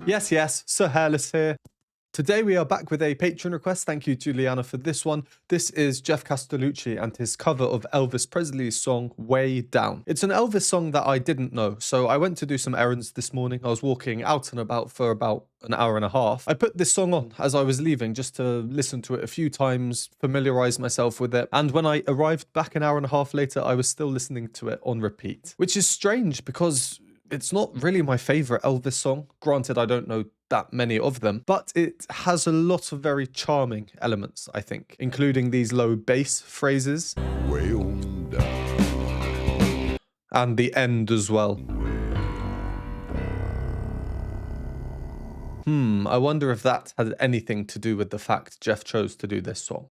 Yes, yes, Sir Hairless here. Today we are back with a Patreon request. Thank you, Juliana, for this one. This is GEOFF CASTELLUCCI and his cover of Elvis Presley's song, Way Down. It's an Elvis song that I didn't know, so I went to do some errands this morning. I was walking out and about for about an hour and a half. I put this song on as I was leaving just to listen to it a few times, familiarize myself with it, and when I arrived back an hour and a half later, I was still listening to it on repeat, which is strange because it's not really my favorite Elvis song. Granted, I don't know that many of them, but it has a lot of very charming elements, I think, including these low bass phrases. Way on down. And the end as well. I wonder if that had anything to do with the fact Geoff chose to do this song.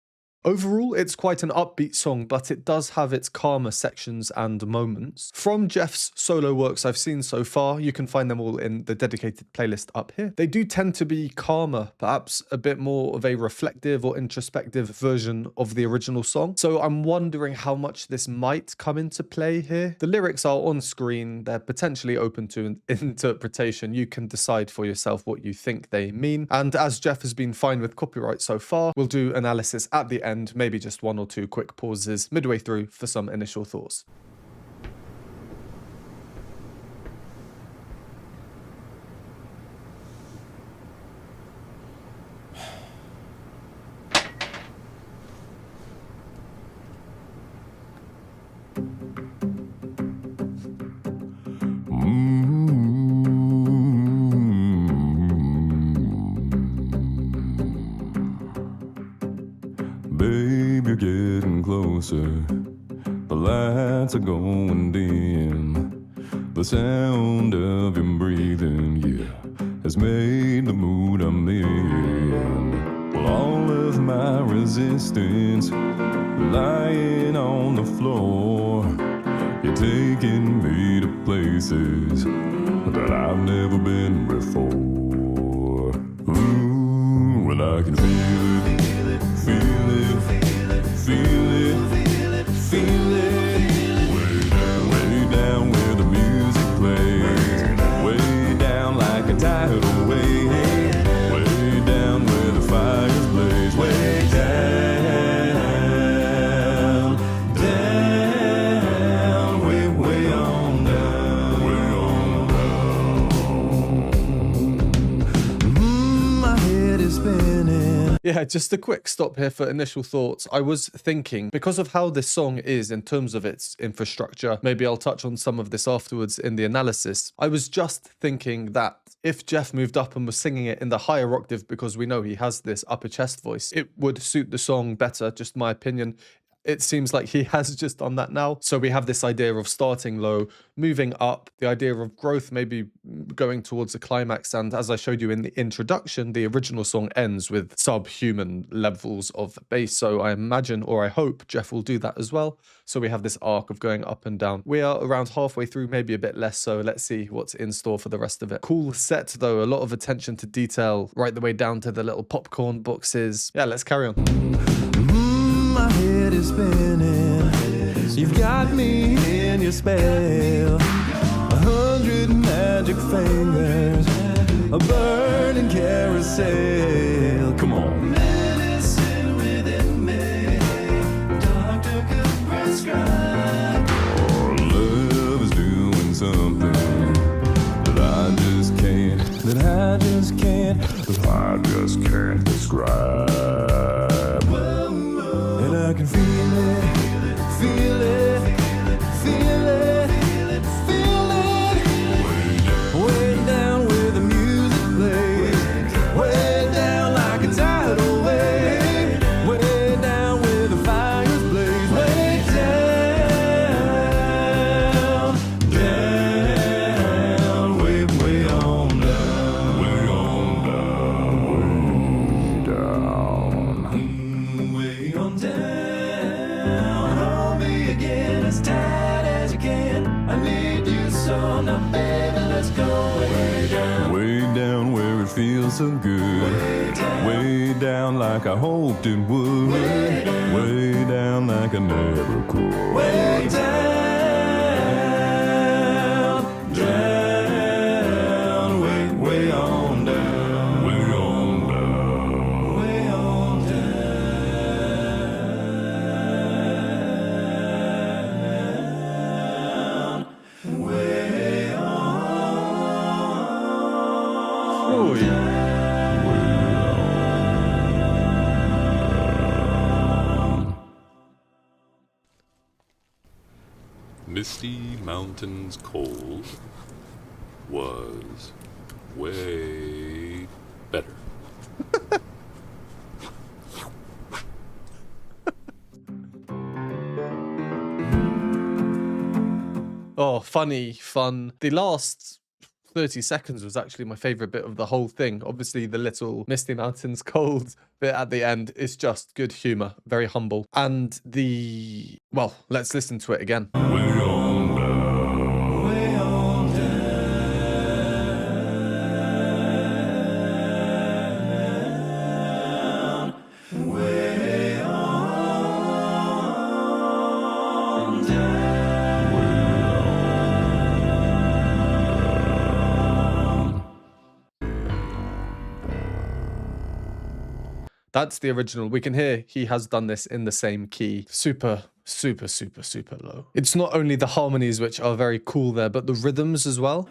Overall, it's quite an upbeat song, but it does have its calmer sections and moments. From Geoff's solo works I've seen so far, you can find them all in the dedicated playlist up here. They do tend to be calmer, perhaps a bit more of a reflective or introspective version of the original song. So I'm wondering how much this might come into play here. The lyrics are on screen, they're potentially open to interpretation. You can decide for yourself what you think they mean. And as Geoff has been fine with copyright so far, we'll do analysis at the end. Maybe just one or two quick pauses midway through for some initial thoughts. Babe, you're getting closer. The lights are going dim. The sound of your breathing, yeah, has made the mood I'm in. Well, all of my resistance lying on the floor. You're taking me to places that I've never been before. Ooh, well, I can feel it. Feel it, feel it, feel it. Way down where the music plays. Way down like a tidal wave. Way down where the fires blaze. Way down, down, way on down. Way on down. My head is spinning. Yeah, just a quick stop here for initial thoughts. I was thinking, because of how this song is in terms of its infrastructure, maybe I'll touch on some of this afterwards in the analysis. I was just thinking that if Geoff moved up and was singing it in the higher octave, because we know he has this upper chest voice, it would suit the song better, just my opinion. It seems like he has just done that now. So we have this idea of starting low, moving up, the idea of growth maybe going towards a climax. And as I showed you in the introduction, the original song ends with subhuman levels of bass. So I imagine, or I hope, Geoff will do that as well. So we have this arc of going up and down. We are around halfway through, maybe a bit less. So let's see what's in store for the rest of it. Cool set though, a lot of attention to detail, right the way down to the little popcorn boxes. Yeah, let's carry on. My head is spinning. You've got me in your spell. 100 magic fingers, a burning carousel. Come on. Medicine within me, doctor could prescribe. Oh, love is doing something that I just can't describe. I can feel it, feel it, feel it, feel it. Way down where the music plays. Way down like a tidal wave. Way down where the fires blaze. Way down, down, way on down. Way on down, way on down. As tight as you can, I need you so now, baby, let's go way down where it feels so good, way down like I hoped it would, way down like I never could, way down, down, way on down. flowy. Misty Mountains Cold was way better. Oh, funny, fun. The last 30 seconds was actually my favorite bit of the whole thing. Obviously, the little Misty Mountains Cold bit at the end is just good humor, very humble. And well, let's listen to it again. Way on down. Way on down. Way on down. That's the original. We can hear he has done this in the same key. Super, super, super, super low. It's not only the harmonies which are very cool there, but the rhythms as well.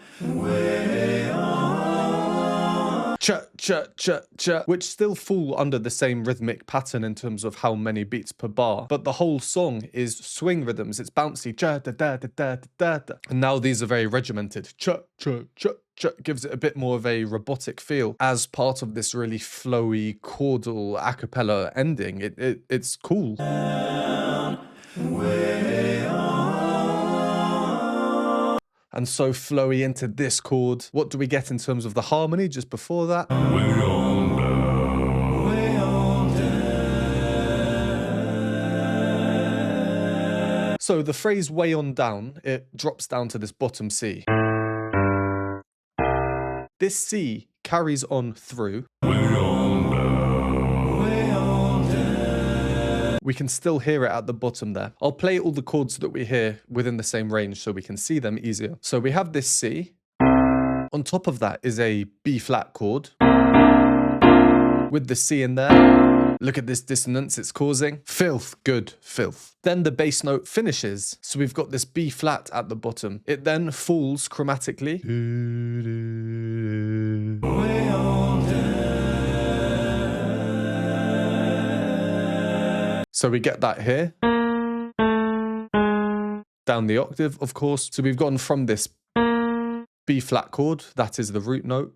Cha, cha, cha, cha, which still fall under the same rhythmic pattern in terms of how many beats per bar. But the whole song is swing rhythms. It's bouncy. Cha, da, da, da, da, da, da. And now these are very regimented. Cha, cha, cha. Gives it a bit more of a robotic feel as part of this really flowy chordal a cappella ending. It's cool. And so flowy into this chord. What do we get in terms of the harmony just before that? Way on down. Way on down. So the phrase way on down, it drops down to this bottom C. This C carries on through. Way on down. Way on down. We can still hear it at the bottom there. I'll play all the chords that we hear within the same range so we can see them easier. So we have this C. On top of that is a B flat chord with the C in there. Look at this dissonance it's causing. Filth, good, filth. Then the bass note finishes. So we've got this B flat at the bottom. It then falls chromatically. Way on down. So we get that here. Down the octave, of course. So we've gone from this B flat chord, that is the root note,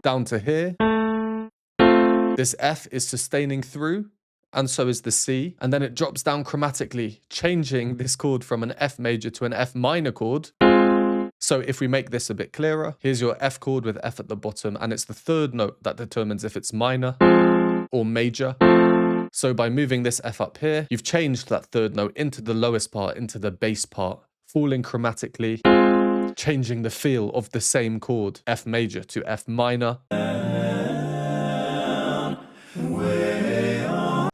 down to here. This F is sustaining through, and so is the C. And then it drops down chromatically, changing this chord from an F major to an F minor chord. So if we make this a bit clearer, here's your F chord with F at the bottom, and it's the third note that determines if it's minor or major. So by moving this F up here, you've changed that third note into the lowest part, into the bass part, falling chromatically, changing the feel of the same chord, F major to F minor.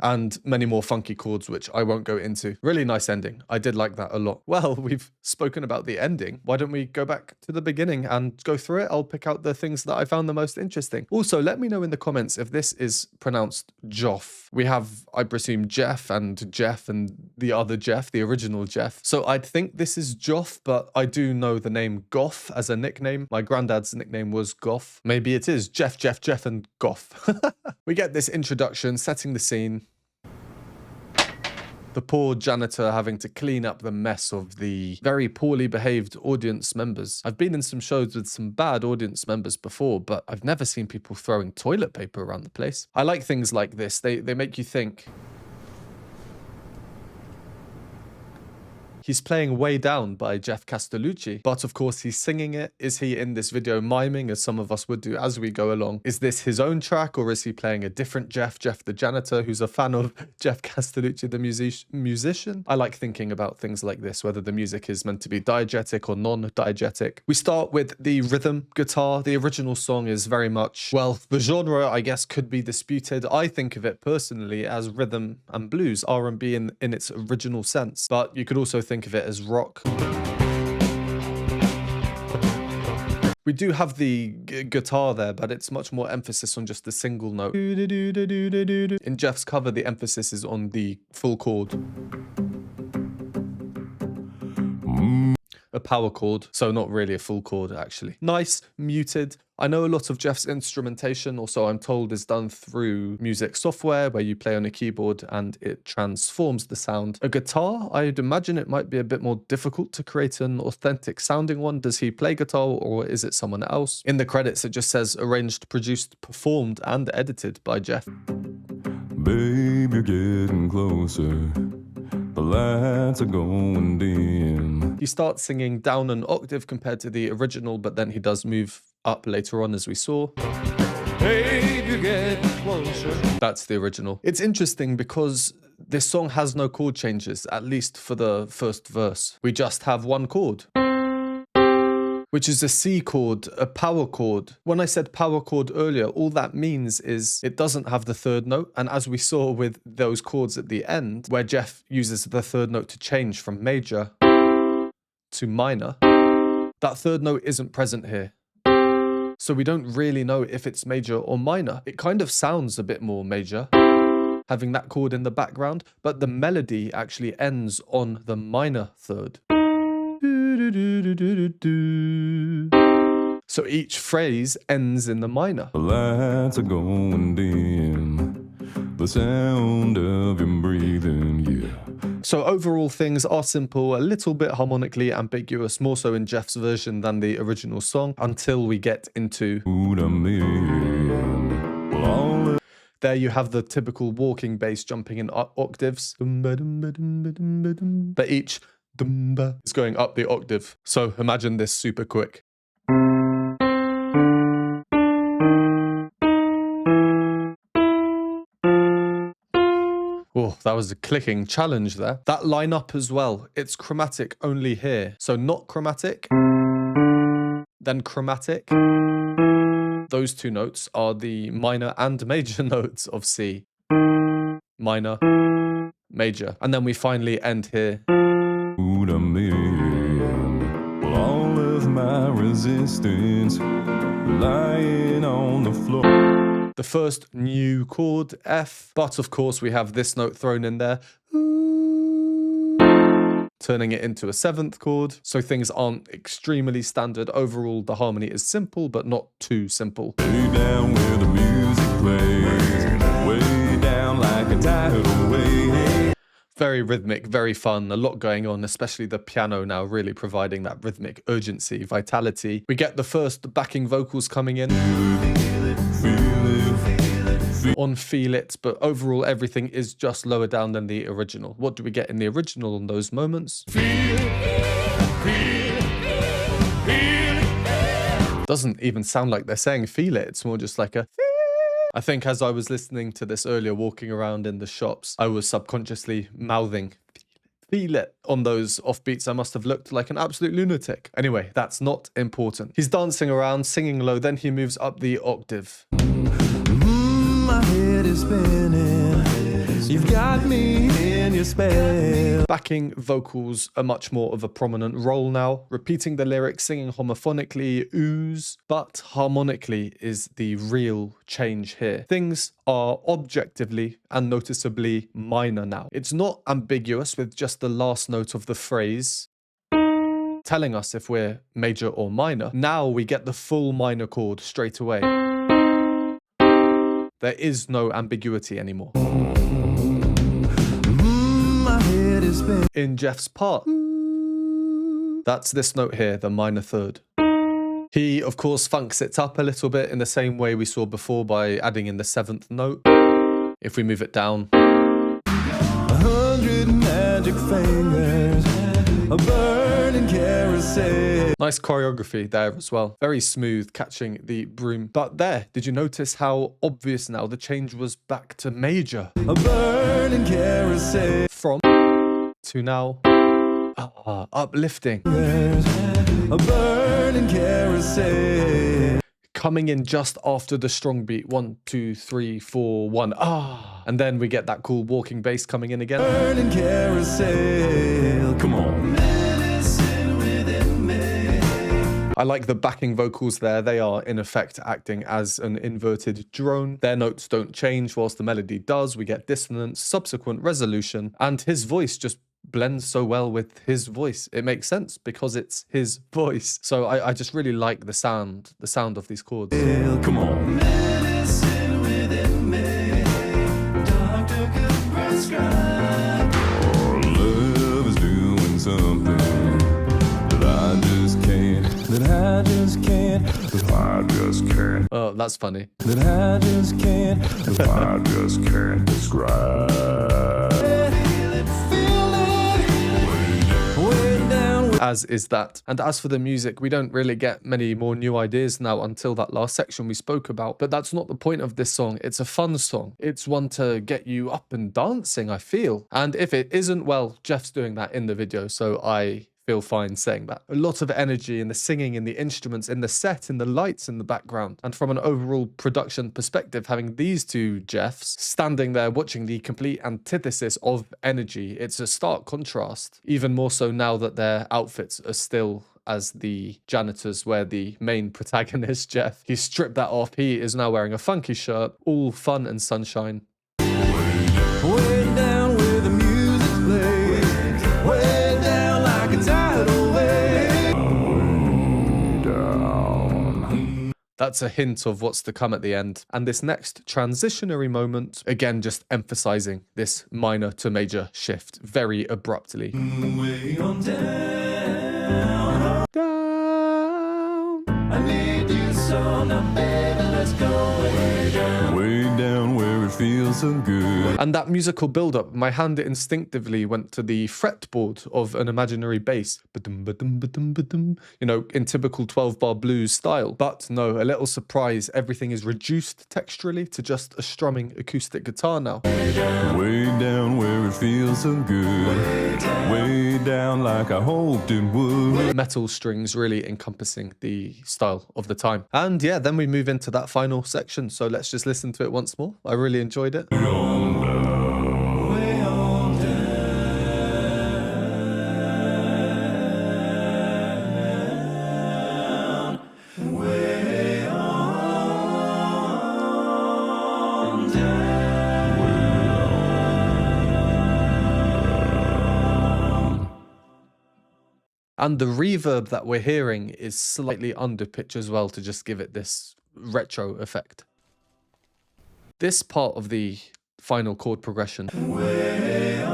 And many more funky chords, which I won't go into. Really nice ending. I did like that a lot. Well, we've spoken about the ending. Why don't we go back to the beginning and go through it? I'll pick out the things that I found the most interesting. Also, let me know in the comments if this is pronounced Joff. We have, I presume, Jeff and the other Jeff, the original Jeff. So I'd think this is Joff, but I do know the name Goff as a nickname. My granddad's nickname was Goff. Maybe it is Jeff, and Goff. We get this introduction, setting the scene. The poor janitor having to clean up the mess of the very poorly behaved audience members. I've been in some shows with some bad audience members before, but I've never seen people throwing toilet paper around the place. I like things like this. They make you think. He's playing Way Down by GEOFF CASTELLUCCI, but of course he's singing it. Is he in this video miming, as some of us would do as we go along? Is this his own track, or is he playing a different Jeff the janitor, who's a fan of GEOFF CASTELLUCCI the musician? I like thinking about things like this, whether the music is meant to be diegetic or non-diegetic. We start with the rhythm guitar. The original song is very much, well, the genre, I guess, could be disputed. I think of it personally as rhythm and blues, R&B in its original sense, but you could also think of it as rock. We do have the guitar there, but it's much more emphasis on just the single note. In Jeff's cover, the emphasis is on the full chord. a power chord, so not really a full chord actually. Nice, muted. I know a lot of Geoff's instrumentation, or so I'm told, is done through music software where you play on a keyboard and it transforms the sound. A guitar, I'd imagine it might be a bit more difficult to create an authentic sounding one. Does he play guitar or is it someone else? In the credits, it just says arranged, produced, performed, and edited by Geoff. Babe, you're getting closer. The lights are going dim. He starts singing down an octave compared to the original, but then he does move up later on, as we saw. Babe, you're getting closer. That's the original. It's interesting because this song has no chord changes, at least for the first verse. We just have one chord, which is a C chord, a power chord. When I said power chord earlier, all that means is it doesn't have the third note. And as we saw with those chords at the end, where Geoff uses the third note to change from major to minor, that third note isn't present here. So we don't really know if it's major or minor. It kind of sounds a bit more major, having that chord in the background, but the melody actually ends on the minor third. So each phrase ends in the minor. The lights are going dim. The sound of him breathing, yeah. So overall things are simple, a little bit harmonically ambiguous, more so in Geoff's version than the original song, until we get into... There you have the typical walking bass jumping in octaves. But each is going up the octave. So imagine this super quick. Oh, that was a clicking challenge there. That line up as well. It's chromatic only here. So not chromatic, then chromatic. Those two notes are the minor and major notes of C. Minor, major. And then we finally end here. All of my resistance lying on the floor. The first new chord, F, but of course we have this note thrown in there, turning it into a seventh chord, so things aren't extremely standard. Overall, the harmony is simple, but not too simple. Way down where the music plays, way down like a tidal wave. Very rhythmic, very fun, a lot going on, especially the piano now really providing that rhythmic urgency, vitality. We get the first backing vocals coming in. On Feel It, but overall everything is just lower down than the original. What do we get in the original in those moments? Doesn't even sound like they're saying feel it, it's more just like a I think as I was listening to this earlier, walking around in the shops, I was subconsciously mouthing feel it on those offbeats. I must have looked like an absolute lunatic. Anyway, that's not important. He's dancing around, singing low, then he moves up the octave. My head is spinning. You've got me in your spell. Backing vocals are much more of a prominent role now, repeating the lyrics, singing homophonically, ooze, but harmonically is the real change here. Things are objectively and noticeably minor now. It's not ambiguous with just the last note of the phrase telling us if we're major or minor. Now we get the full minor chord straight away. There is no ambiguity anymore. In Geoff's part, that's this note here, the minor third. He, of course, funks it up a little bit in the same way we saw before by adding in the seventh note. If we move it down. 100 magic fingers, a burning carousel. Nice choreography there as well. Very smooth, catching the broom. But there, did you notice how obvious now the change was back to major? A burning carousel. From to now, uplifting. A burning carousel. Coming in just after the strong beat. 1, 2, 3, 4, 1. And then we get that cool walking bass coming in again. Burning carousel. Come on. I like the backing vocals there. They are in effect acting as an inverted drone. Their notes don't change whilst the melody does. We get dissonance, subsequent resolution, and his voice just blends so well with his voice. It makes sense because it's his voice. So I just really like the sound of these chords. Come on. Medicine within me, doctor could prescribe. Love is doing something that I just can't, that I just can't, that I just can't, Oh, that's funny. that I just can't, that I just can't describe. Way down. As is that. And as for the music, we don't really get many more new ideas now until that last section we spoke about. But that's not the point of this song. It's a fun song. It's one to get you up and dancing, I feel. And if it isn't, well, Jeff's doing that in the video, so I feel fine saying that. A lot of energy in the singing, in the instruments, in the set, in the lights in the background. And from an overall production perspective, having these two Jeffs standing there watching the complete antithesis of energy, it's a stark contrast. Even more so now that their outfits are still as the janitors, where the main protagonist, Jeff, he stripped that off. He is now wearing a funky shirt, all fun and sunshine. Way down where the music plays. Way down like a tidal wave. Way down. That's a hint of what's to come at the end. And this next transitionary moment, again, just emphasizing this minor to major shift very abruptly. Way on down. Down. I need you so now, baby, let's go way down. Way down where it feels so good. And that musical build-up, my hand instinctively went to the fretboard of an imaginary bass. Ba-dum, ba-dum, ba-dum, ba-dum. You know, in typical 12-bar blues style. But no, a little surprise, everything is reduced texturally to just a strumming acoustic guitar now. Way down where it feels so good. Way down like I hoped it would. Metal strings really encompassing the style of the time. And yeah, then we move into that final section. So let's just listen to it once more. I really enjoyed it. Way on down. Way on down. And the reverb that we're hearing is slightly under pitch as well to just give it this retro effect. This part of the final chord progression. Way on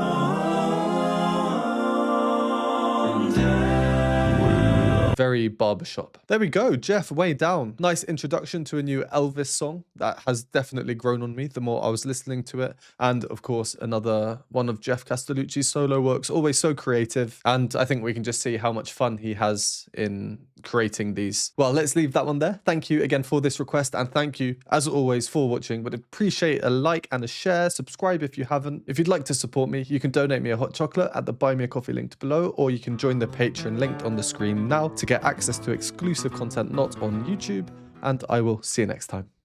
down. Very barbershop. There we go, Jeff, Way Down. Nice introduction to a new Elvis song that has definitely grown on me the more I was listening to it. And of course, another one of Geoff Castellucci's solo works, always so creative. And I think we can just see how much fun he has in creating these. Well, let's leave that one there. Thank you again for this request. And thank you, as always, for watching. Would appreciate a like and a share. Subscribe if you haven't. If you'd like to support me, you can donate me a hot chocolate at the Buy Me a Coffee linked below, or you can join the Patreon linked on the screen now to get access to exclusive content not on YouTube, and I will see you next time.